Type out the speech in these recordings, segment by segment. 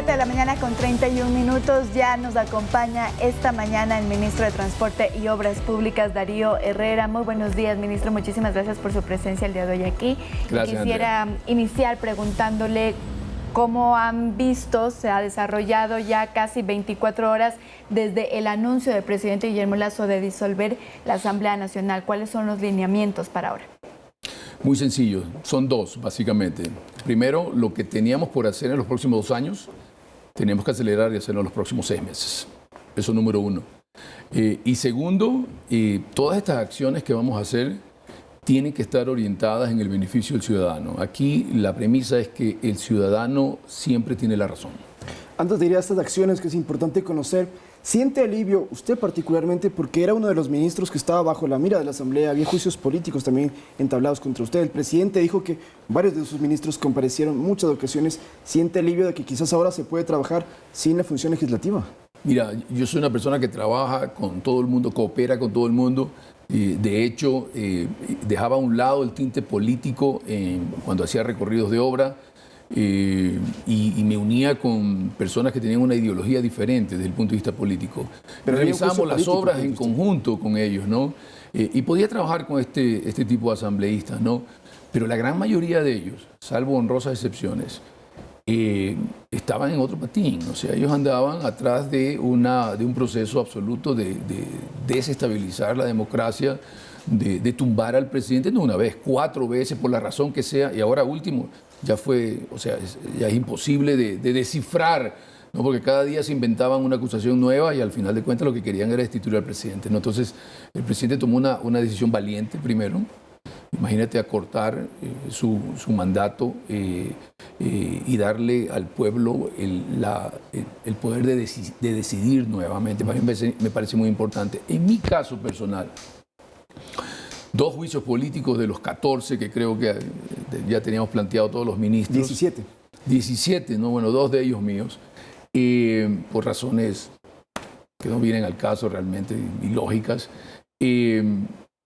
7 de la mañana con 31 minutos. Ya nos acompaña esta mañana el ministro de Transporte y Obras Públicas, Darío Herrera. Muy buenos días, ministro. Muchísimas gracias por su presencia el día de hoy aquí. Gracias, Quisiera iniciar preguntándole cómo han visto, se ha desarrollado ya casi 24 horas desde el anuncio del presidente Guillermo Lasso de disolver la Asamblea Nacional. ¿Cuáles son los lineamientos para ahora? Muy sencillo, son dos básicamente. Primero, lo que teníamos por hacer en los próximos 2 años, tenemos que acelerar y hacerlo en los próximos 6 meses. Eso número uno. Y segundo, todas estas acciones que vamos a hacer tienen que estar orientadas en el beneficio del ciudadano. Aquí la premisa es que el ciudadano siempre tiene la razón. Antes de ir a estas acciones que es importante conocer, ¿siente alivio usted particularmente porque era uno de los ministros que estaba bajo la mira de la Asamblea? Había juicios políticos también entablados contra usted. El presidente dijo que varios de sus ministros comparecieron en muchas ocasiones. ¿Siente alivio de que quizás ahora se puede trabajar sin la función legislativa? Mira, yo soy una persona que trabaja con todo el mundo, coopera con todo el mundo. De hecho, dejaba a un lado el tinte político cuando hacía recorridos de obra. Y me unía con personas que tenían una ideología diferente desde el punto de vista político. Pero revisamos las obras en conjunto con ellos, ¿no? Y podía trabajar con este tipo de asambleístas, ¿no? Pero la gran mayoría de ellos, salvo honrosas excepciones, estaban en otro patín. O sea, ellos andaban atrás de un proceso absoluto de desestabilizar la democracia, de tumbar al presidente no una vez, 4 veces por la razón que sea, y ahora último, ya fue, o sea, ya es imposible de descifrar, ¿no? Porque cada día se inventaban una acusación nueva y al final de cuentas lo que querían era destituir al presidente, ¿no? Entonces, el presidente tomó una decisión valiente primero. Imagínate acortar su mandato y darle al pueblo el poder de decidir nuevamente. Para mí me parece muy importante. En mi caso personal, 2 juicios políticos de los 14 que creo que ya teníamos planteado todos los ministros. 17, ¿no? Bueno, 2 de ellos míos, por razones que no vienen al caso realmente y lógicas.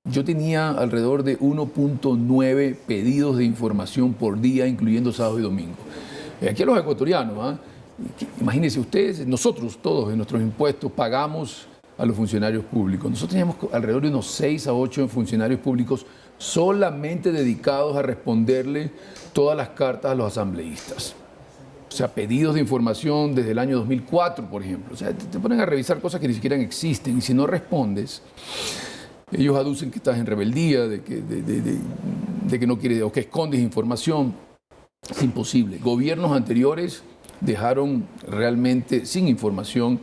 Yo tenía alrededor de 1.9 pedidos de información por día, incluyendo sábado y domingo. Aquí a los ecuatorianos, imagínense ustedes, nosotros todos en nuestros impuestos pagamos a los funcionarios públicos. Nosotros teníamos alrededor de unos 6 a 8 funcionarios públicos solamente dedicados a responderle todas las cartas a los asambleístas. O sea, pedidos de información desde el año 2004, por ejemplo. O sea, te ponen a revisar cosas que ni siquiera existen y si no respondes, ellos aducen que estás en rebeldía, de que no quieres o que escondes información. Es imposible. Gobiernos anteriores dejaron realmente sin información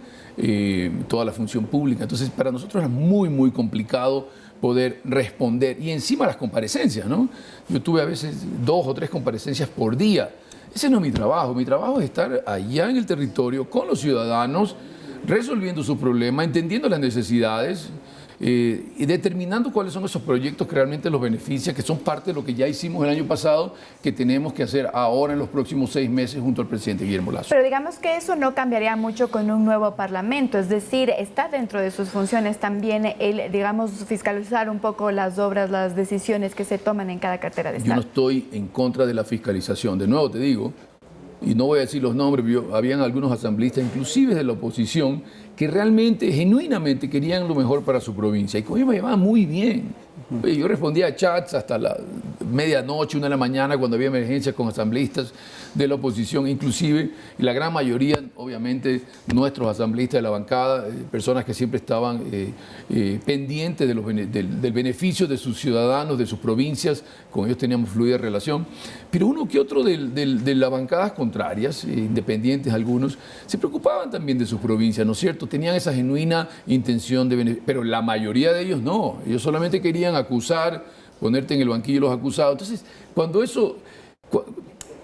toda la función pública. Entonces, para nosotros era muy, muy complicado poder responder. Y encima las comparecencias, ¿no? Yo tuve a veces 2 o 3 comparecencias por día. Ese no es mi trabajo. Mi trabajo es estar allá en el territorio con los ciudadanos, resolviendo sus problemas, entendiendo las necesidades y determinando cuáles son esos proyectos que realmente los benefician, que son parte de lo que ya hicimos el año pasado, que tenemos que hacer ahora en los próximos 6 meses junto al presidente Guillermo Lasso. Pero digamos que eso no cambiaría mucho con un nuevo parlamento, es decir, está dentro de sus funciones también el, digamos, fiscalizar un poco las obras, las decisiones que se toman en cada cartera de Estado. Yo no estoy en contra de la fiscalización, de nuevo te digo, y no voy a decir los nombres, pero habían algunos asambleístas, inclusive de la oposición, que realmente, genuinamente querían lo mejor para su provincia. Y conmigo me llevaban muy bien. Yo respondía a chats hasta la medianoche, 1 de la mañana, cuando había emergencias con asambleístas de la oposición, inclusive, y la gran mayoría, obviamente, nuestros asambleístas de la bancada, personas que siempre estaban pendientes del beneficio de sus ciudadanos, de sus provincias, con ellos teníamos fluida relación. Pero uno que otro de las bancadas contrarias, independientes algunos, se preocupaban también de sus provincias, ¿no es cierto? Tenían esa genuina intención de beneficio, pero la mayoría de ellos no. Ellos solamente querían acusar, ponerte en el banquillo de los acusados. Entonces,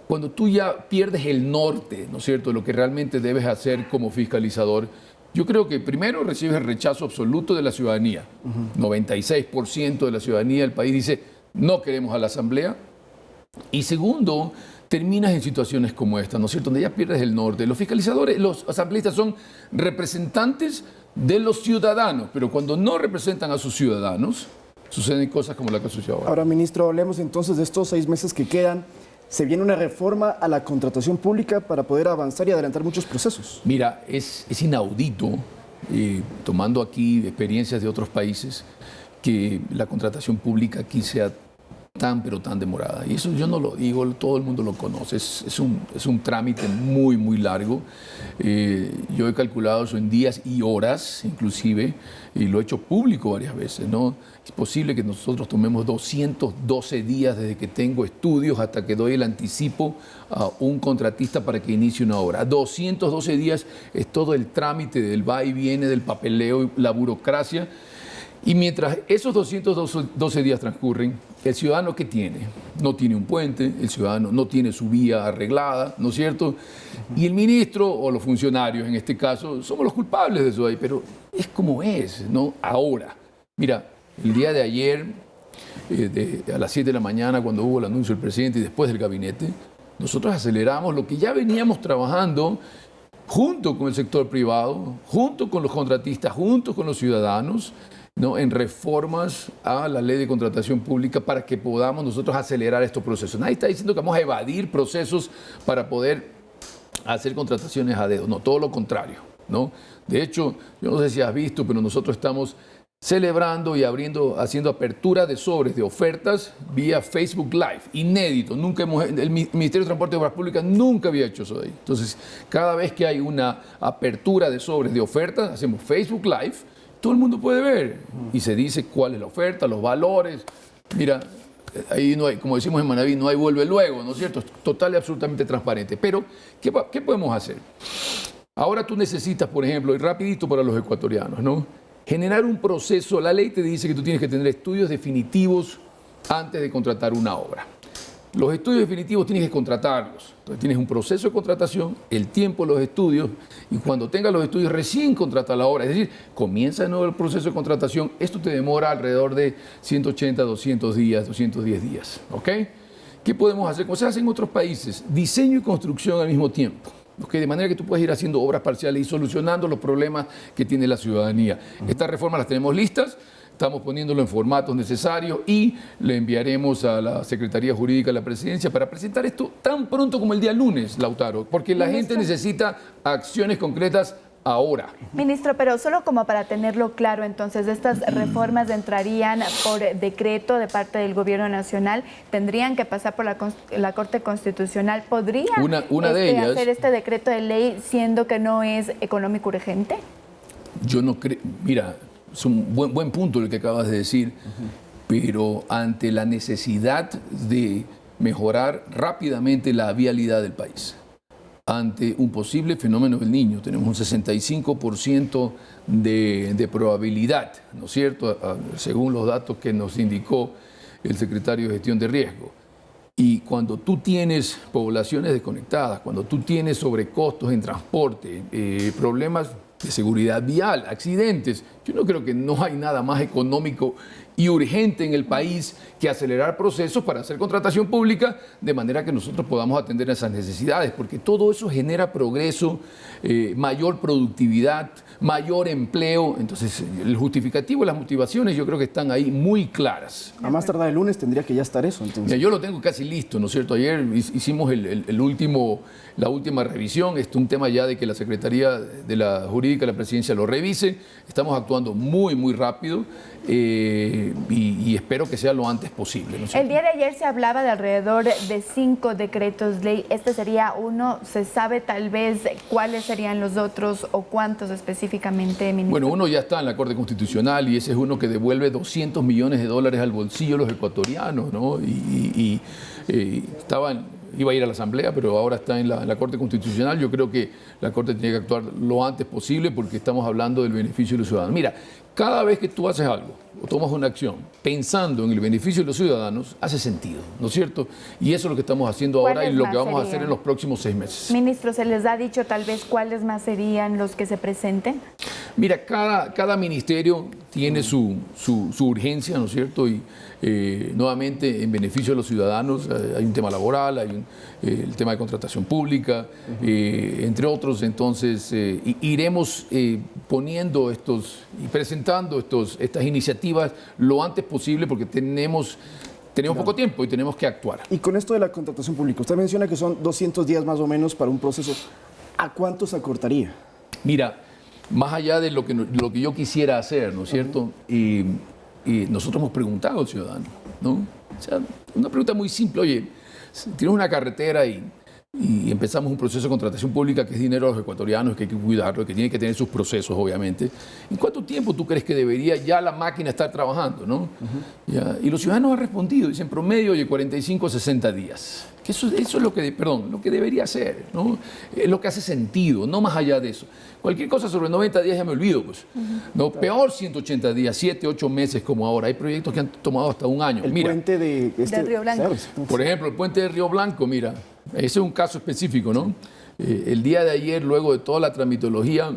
cuando tú ya pierdes el norte, ¿no es cierto?, de lo que realmente debes hacer como fiscalizador, yo creo que primero recibes el rechazo absoluto de la ciudadanía. 96% de la ciudadanía del país dice, no queremos a la Asamblea. Y segundo, terminas en situaciones como esta, ¿no es cierto?, donde ya pierdes el norte. Los fiscalizadores, los asambleístas son representantes de los ciudadanos, pero cuando no representan a sus ciudadanos, suceden cosas como la que sucedió ahora. Ahora, ministro, hablemos entonces de estos 6 meses que quedan. se viene una reforma a la contratación pública para poder avanzar y adelantar muchos procesos. Mira, es inaudito, tomando aquí experiencias de otros países, que la contratación pública aquí sea pero tan demorada. Y eso yo no lo digo, todo el mundo lo conoce. Es un trámite muy, muy largo. Yo he calculado eso en días y horas, inclusive, y lo he hecho público varias veces, ¿no? Es posible que nosotros tomemos 212 días desde que tengo estudios hasta que doy el anticipo a un contratista para que inicie una obra. 212 días es todo el trámite del va y viene, del papeleo, la burocracia. Y mientras esos 212 días transcurren, el ciudadano ¿qué tiene? No tiene un puente, el ciudadano no tiene su vía arreglada, ¿no es cierto? Y el ministro o los funcionarios, en este caso, somos los culpables de eso ahí, pero es como es, ¿no? Ahora, mira, el día de ayer, a las 7 de la mañana, cuando hubo el anuncio del presidente y después del gabinete, nosotros aceleramos lo que ya veníamos trabajando junto con el sector privado, junto con los contratistas, junto con los ciudadanos, ¿no? En reformas a la ley de contratación pública para que podamos nosotros acelerar estos procesos. Nadie está diciendo que vamos a evadir procesos para poder hacer contrataciones a dedo, no, todo lo contrario, ¿no? De hecho, yo no sé si has visto, pero nosotros estamos celebrando y haciendo apertura de sobres de ofertas vía Facebook Live, inédito. El Ministerio de Transporte y Obras Públicas nunca había hecho eso de ahí. Entonces, cada vez que hay una apertura de sobres de ofertas, hacemos Facebook Live, todo el mundo puede ver y se dice cuál es la oferta, los valores. Mira, ahí no hay, como decimos en Manaví, no hay vuelve luego, ¿no es cierto? Es total y absolutamente transparente. Pero, ¿qué podemos hacer? Ahora tú necesitas, por ejemplo, y rapidito para los ecuatorianos, ¿no? Generar un proceso. La ley te dice que tú tienes que tener estudios definitivos antes de contratar una obra. Los estudios definitivos tienes que contratarlos. Entonces tienes un proceso de contratación, el tiempo, los estudios, y cuando tengas los estudios recién contrata la obra. Es decir, comienza de nuevo el proceso de contratación. Esto te demora alrededor de 180, 200 días, 210 días. ¿Ok? ¿Qué podemos hacer? Como se hace en otros países, diseño y construcción al mismo tiempo. ¿Okay? De manera que tú puedes ir haciendo obras parciales y solucionando los problemas que tiene la ciudadanía. Estas reformas las tenemos listas. Estamos poniéndolo en formatos necesarios y le enviaremos a la Secretaría Jurídica de la Presidencia para presentar esto tan pronto como el día lunes, Lautaro, porque la gente necesita acciones concretas ahora. Ministro, pero solo como para tenerlo claro, entonces, ¿estas reformas entrarían por decreto de parte del Gobierno Nacional? ¿Tendrían que pasar por la Corte Constitucional? ¿Podría una de ellas, hacer este decreto de ley siendo que no es económico urgente? Yo no creo, mira, es un buen punto el que acabas de decir, pero ante la necesidad de mejorar rápidamente la vialidad del país, ante un posible fenómeno del Niño, tenemos un 65% de probabilidad, ¿no es cierto?, según los datos que nos indicó el secretario de Gestión de Riesgo. Y cuando tú tienes poblaciones desconectadas, cuando tú tienes sobrecostos en transporte, problemas de seguridad vial, accidentes, yo no creo que no hay nada más económico y urgente en el país que acelerar procesos para hacer contratación pública de manera que nosotros podamos atender esas necesidades, porque todo eso genera progreso, mayor productividad, mayor empleo. Entonces, el justificativo, las motivaciones, yo creo que están ahí muy claras. A más tardar el lunes tendría que ya estar eso, entonces. Mira, yo lo tengo casi listo, ¿no es cierto? Ayer hicimos la última revisión. Es un tema ya de que la Secretaría de la Jurídica de la Presidencia lo revise. Estamos actuando muy, muy rápido y espero que sea lo antes posible, ¿no es cierto? El día de ayer se hablaba de alrededor de 5 decretos ley. Este sería uno. ¿Se sabe tal vez cuáles serían los otros o cuántos específicamente, ministro? Bueno, uno ya está en la Corte Constitucional y ese es uno que devuelve $200 millones al bolsillo de los ecuatorianos, ¿no? Iba a ir a la Asamblea, pero ahora está en la Corte Constitucional. Yo creo que la Corte tiene que actuar lo antes posible porque estamos hablando del beneficio de los ciudadanos. Mira, cada vez que tú haces algo o tomas una acción pensando en el beneficio de los ciudadanos, hace sentido, ¿no es cierto? Y eso es lo que estamos haciendo ahora y lo que vamos a hacer en los próximos 6 meses. Ministro, ¿se les ha dicho tal vez cuáles más serían los que se presenten? Mira, cada ministerio tiene su urgencia, ¿no es cierto? Y nuevamente, en beneficio de los ciudadanos, hay un tema laboral, hay el tema de contratación pública, entre otros. Entonces, iremos poniendo y presentando estas iniciativas lo antes posible porque tenemos tenemos poco tiempo y tenemos que actuar. Y con esto de la contratación pública, usted menciona que son 200 días más o menos para un proceso. ¿A cuánto se acortaría? Mira, más allá de lo que yo quisiera hacer, ¿no es cierto? Y nosotros hemos preguntado al ciudadano, ¿no? O sea, una pregunta muy simple, oye, tienes una carretera y empezamos un proceso de contratación pública que es dinero de los ecuatorianos, que hay que cuidarlo, que tiene que tener sus procesos, obviamente. ¿En cuánto tiempo tú crees que debería ya la máquina estar trabajando, no? Ya, y los ciudadanos han respondido, dicen promedio, oye, 45 a 60 días. Que eso es lo que debería ser, ¿no? Es lo que hace sentido, no más allá de eso. Cualquier cosa sobre 90 días ya me olvido, pues. No, peor 180 días, 7, 8 meses como ahora. Hay proyectos que han tomado hasta un año. El puente de Río Blanco. Por ejemplo, el puente de Río Blanco, mira, ese es un caso específico, ¿no? El día de ayer, luego de toda la tramitología,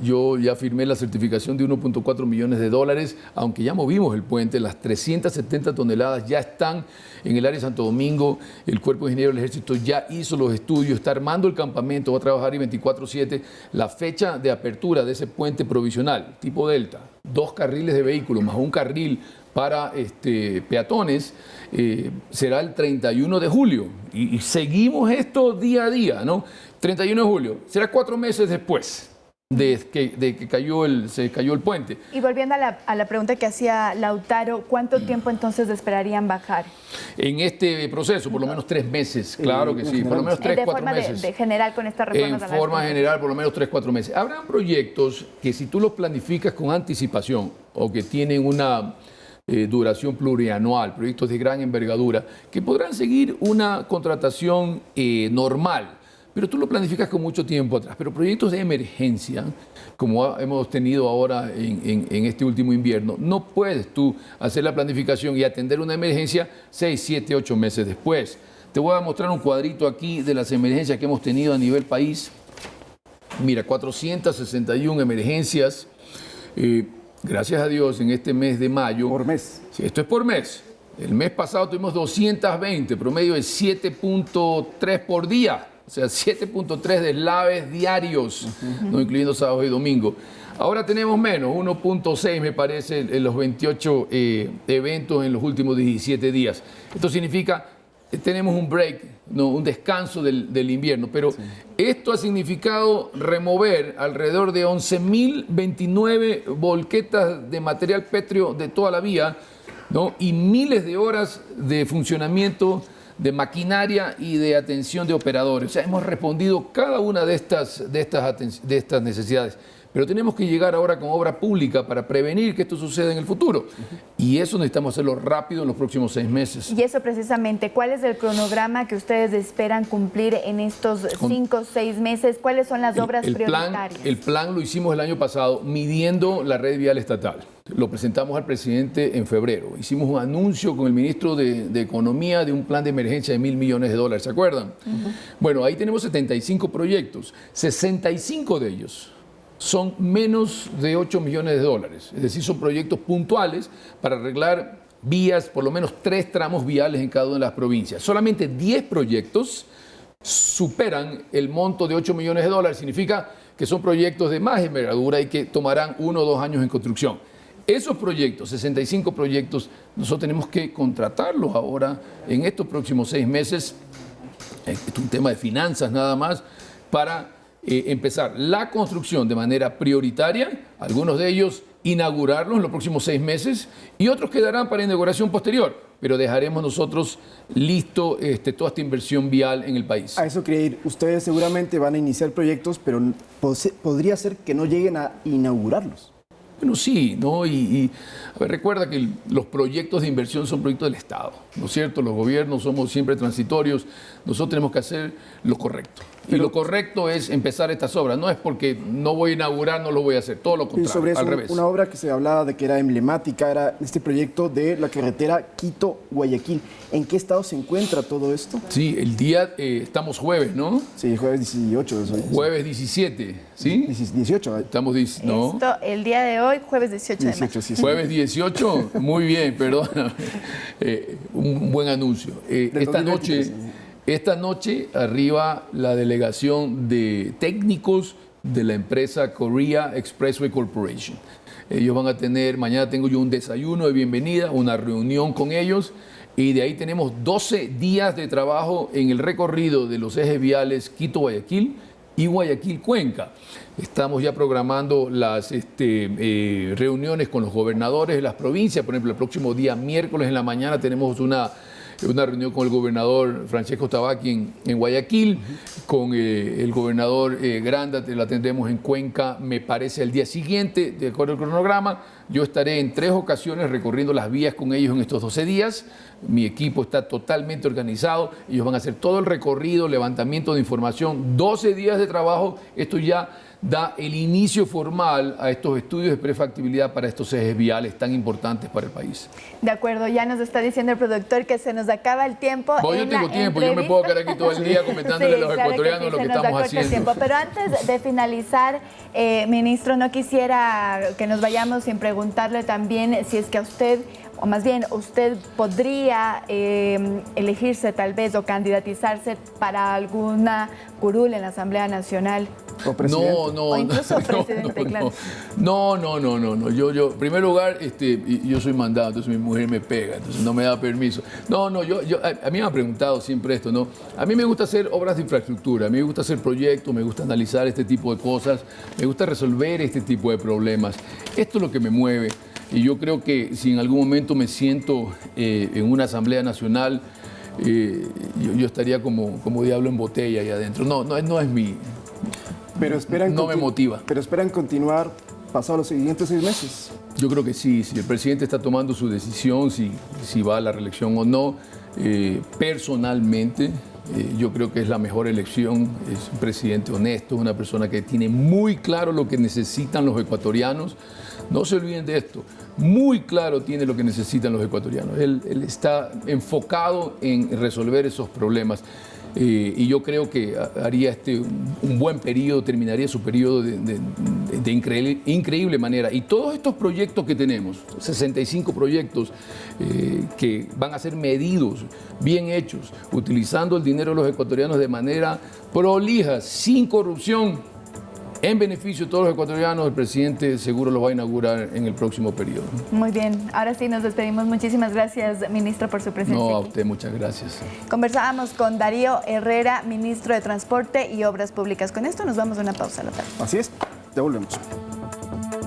yo ya firmé la certificación de 1.4 millones de dólares, aunque ya movimos el puente, las 370 toneladas ya están en el área de Santo Domingo, el Cuerpo de Ingenieros del Ejército ya hizo los estudios, está armando el campamento, va a trabajar ahí 24/7, la fecha de apertura de ese puente provisional, tipo Delta, 2 carriles de vehículos más un carril para peatones, será el 31 de julio. Y seguimos esto día a día, ¿no? 31 de julio, será 4 meses después de que se cayó el puente. Y volviendo a la pregunta que hacía Lautaro, ¿cuánto tiempo entonces esperarían bajar? En este proceso, por lo menos 3 meses, claro que sí, por lo menos 3, 4 meses. De general con esta reforma. En forma general, por lo menos 3, 4 meses. Habrán proyectos que si tú los planificas con anticipación o que tienen una duración plurianual, proyectos de gran envergadura, que podrán seguir una contratación normal, pero tú lo planificas con mucho tiempo atrás. Pero proyectos de emergencia, como hemos tenido ahora en este último invierno, no puedes tú hacer la planificación y atender una emergencia 6, 7, 8 meses después. Te voy a mostrar un cuadrito aquí de las emergencias que hemos tenido a nivel país. Mira, 461 emergencias. Gracias a Dios, en este mes de mayo. Por mes. Sí, esto es por mes. El mes pasado tuvimos 220, promedio de 7.3 por día. O sea, 7.3 deslaves diarios, no incluyendo sábado y domingo. Ahora tenemos menos, 1.6 me parece en los 28 eventos en los últimos 17 días. Esto significa que tenemos un break, no, un descanso del invierno, pero esto ha significado remover alrededor de 11.029 volquetas de material pétreo de toda la vía, ¿no? Y miles de horas de funcionamiento de maquinaria y de atención de operadores. O sea, hemos respondido cada una de estas necesidades. Pero tenemos que llegar ahora con obra pública para prevenir que esto suceda en el futuro. Y eso necesitamos hacerlo rápido en los próximos 6 meses. Y eso precisamente, ¿cuál es el cronograma que ustedes esperan cumplir en estos 5 o 6 meses? ¿Cuáles son las obras prioritarias? El plan lo hicimos el año pasado midiendo la red vial estatal. Lo presentamos al presidente en febrero. Hicimos un anuncio con el ministro de Economía de un plan de emergencia de $1.000 millones, ¿se acuerdan? Bueno, ahí tenemos 75 proyectos. 65 de ellos son menos de $8 millones. Es decir, son proyectos puntuales para arreglar vías, por lo menos 3 tramos viales en cada una de las provincias. Solamente 10 proyectos superan el monto de $8 millones. Significa que son proyectos de más envergadura y que tomarán 1 o 2 años en construcción. Esos proyectos, 65 proyectos, nosotros tenemos que contratarlos ahora en estos próximos 6 meses. Esto es un tema de finanzas nada más, para empezar la construcción de manera prioritaria, algunos de ellos inaugurarlos en los próximos 6 meses y otros quedarán para inauguración posterior, pero dejaremos nosotros listo toda esta inversión vial en el país. A eso quería ir. Ustedes seguramente van a iniciar proyectos, pero podría ser que no lleguen a inaugurarlos. Bueno, sí, ¿no? Y a ver, recuerda que los proyectos de inversión son proyectos del Estado, ¿no es cierto? Los gobiernos somos siempre transitorios, nosotros tenemos que hacer lo correcto. Y lo correcto es empezar estas obras, no es porque no voy a inaugurar, no lo voy a hacer, todo lo contrario, sobre eso, al revés. Una obra que se hablaba de que era emblemática, era este proyecto de la carretera Quito-Guayaquil. ¿En qué estado se encuentra todo esto? Sí, el día, estamos jueves, ¿no? Sí, jueves 18. Eso, jueves 17, ¿sí? 18. Estamos, no. Esto, el día de hoy, jueves 18 de mayo. Sí. Jueves 18, muy bien, perdón. Un buen anuncio. Esta noche arriba la delegación de técnicos de la empresa Korea Expressway Corporation. Ellos van a tener, mañana tengo yo un desayuno de bienvenida, una reunión con ellos. y de ahí tenemos 12 días de trabajo en el recorrido de los ejes viales Quito-Guayaquil y Guayaquil-Cuenca. Estamos ya programando las reuniones con los gobernadores de las provincias. Por ejemplo, el próximo día miércoles en la mañana tenemos una reunión con el gobernador Francesco Tabaqui en Guayaquil, con el gobernador Granda, la tendremos en Cuenca, me parece, el día siguiente, de acuerdo al cronograma. Yo estaré en 3 ocasiones recorriendo las vías con ellos en estos 12 días. Mi equipo está totalmente organizado. Ellos van a hacer todo el recorrido, levantamiento de información, 12 días de trabajo. Esto ya da el inicio formal a estos estudios de prefactibilidad para estos ejes viales tan importantes para el país. De acuerdo, ya nos está diciendo el productor que se nos acaba el tiempo. Yo tengo tiempo, yo me puedo quedar aquí todo el día comentándole a los ecuatorianos lo que estamos haciendo. Pero antes de finalizar, ministro, no quisiera que nos vayamos sin preguntarle también si es que a usted, o más bien usted podría elegirse tal vez o candidatizarse para alguna curul en la Asamblea Nacional. O presidente. O incluso presidente, claro. No. Yo, en primer lugar, yo soy mandado, entonces mi mujer me pega, entonces no me da permiso. A mí me han preguntado siempre esto, ¿no? A mí me gusta hacer obras de infraestructura, a mí me gusta hacer proyectos, me gusta analizar este tipo de cosas, me gusta resolver este tipo de problemas. Esto es lo que me mueve. Y yo creo que si en algún momento me siento en una Asamblea Nacional, yo estaría como diablo en botella ahí adentro. No es mi... Pero no me motiva. Pero esperan continuar pasados los siguientes 6 meses. Yo creo que sí, si el presidente está tomando su decisión, si va a la reelección o no, personalmente yo creo que es la mejor elección. Es un presidente honesto, una persona que tiene muy claro lo que necesitan los ecuatorianos. No se olviden de esto, muy claro tiene lo que necesitan los ecuatorianos. Él está enfocado en resolver esos problemas. Y yo creo que haría un buen periodo, terminaría su periodo de increíble manera. Y todos estos proyectos que tenemos, 65 proyectos que van a ser medidos, bien hechos, utilizando el dinero de los ecuatorianos de manera prolija, sin corrupción, en beneficio de todos los ecuatorianos, el presidente seguro los va a inaugurar en el próximo periodo. Muy bien, ahora sí nos despedimos. Muchísimas gracias, ministro, por su presencia. No, a usted muchas gracias. Conversábamos con Darío Herrera, ministro de Transporte y Obras Públicas. Con esto nos vamos a una pausa, Lothar. Así es, ya volvemos.